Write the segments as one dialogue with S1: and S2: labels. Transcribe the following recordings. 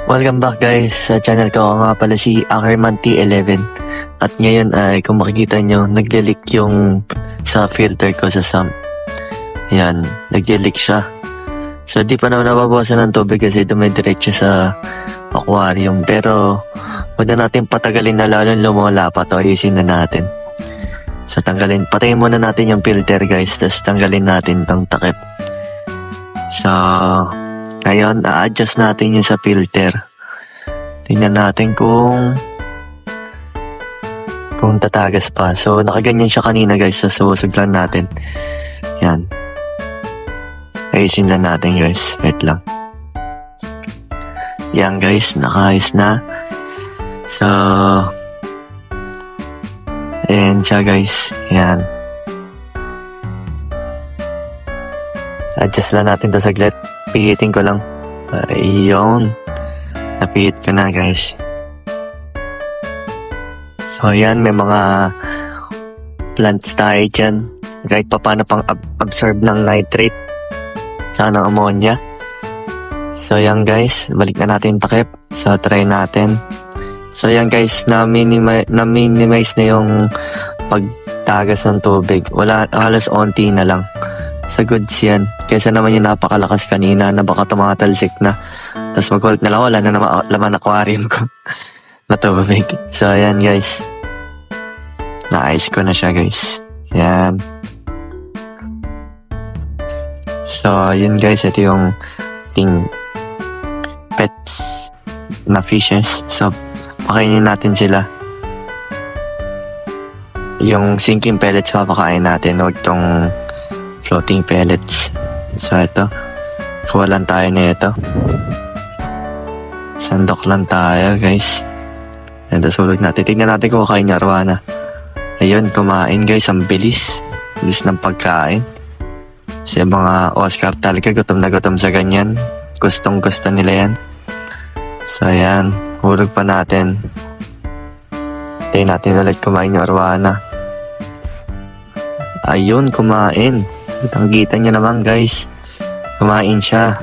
S1: Welcome back guys sa channel ko. Ako nga pala si Ackerman T11. At ngayon ay kung makikita nyo, nag-leak yung sa filter ko sa sump. Yan, nag-leak siya. So di pa naman nababawasan ng tubig kasi dumidiretso sa aquarium. Pero huwag na natin patagalin na lalo lumula pa to. Ayusin na natin. So patayin muna natin yung filter guys. Tapos tanggalin natin tong takip. So ngayon, a-adjust natin yun sa filter. Tingnan natin kung tatagas pa. So, nakaganyan siya kanina guys. So, susog lang natin. Yan. Ayusin lang natin guys. Wait lang. Yan guys, nakaayos na. So, ayan siya guys. Yan. Adjust lang natin to saglit. Pihitin ko lang. Ayun. Napihit ko na guys. So ayan, may mga plants tayo dyan. Kahit pa paano pang absorb ng nitrate. Tsaka ng ammonia. So ayan guys, balik na natin takip. So try natin. So ayan guys, na-minimize na yung pagtagas ng tubig. Wala, halos onti na lang. Sa goods yan. Kaysa naman yung napakalakas kanina na baka tumatalsik na. Tapos magkulit na lang, wala na naman laman aquarium ko na tubig. So, ayan guys. Na-ice ko na siya guys. Ayan. So, yun guys. Ito yung pets na fishes. So, pakainin natin sila. Yung sinking pellets papakain natin. Huwag tong floating pellets. So ito, kuha lang tayo na ito. Sandok lang tayo guys. And sulog natin. Tignan natin kung kakain niya Arwana. Ayun, kumain guys. Ang bilis. Bilis ng pagkain. Kasi mga Oscar talaga gutom na gutom sa ganyan. Gustong gusto nila yan. So ayan, hulog pa natin. Tayo natin ulit kumain yung Arwana. Ayun, kumain. Kita nyo naman guys, kumain siya.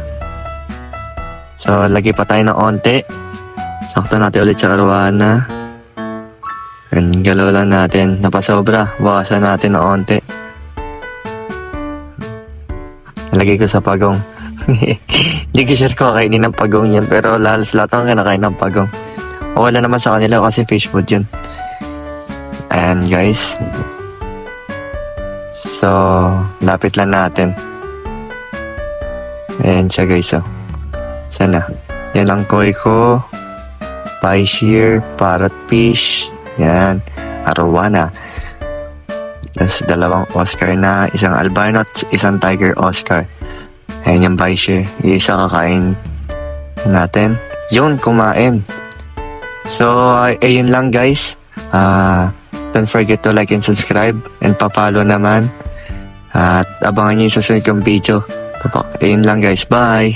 S1: So lagi pa tayo ng onte. Sakto natin ulit sa Arwana. And galaw lang natin. Napasobra, bawasan natin ng onte. Lagay ko sa pagong. Hindi ko sure kung kainin ng pagong yan, pero lahat ang kinakain ng pagong. O wala naman sa kanila kasi fish food yun. And guys, so, lapit lang natin. Ayan siya guys, oh. Sana. Yan ang koi ko. Pie shear, parrotfish. Yan. Arowana. Tapos dalawang Oscar na. Isang albino, isang tiger Oscar. Ayan yung pie shear. Yung isa kakain natin. Yun, kumain. So, ayun lang guys. Don't forget to like and subscribe. And pa-follow naman. At abangan nyo yung susunod kong video. Ayun lang guys. Bye!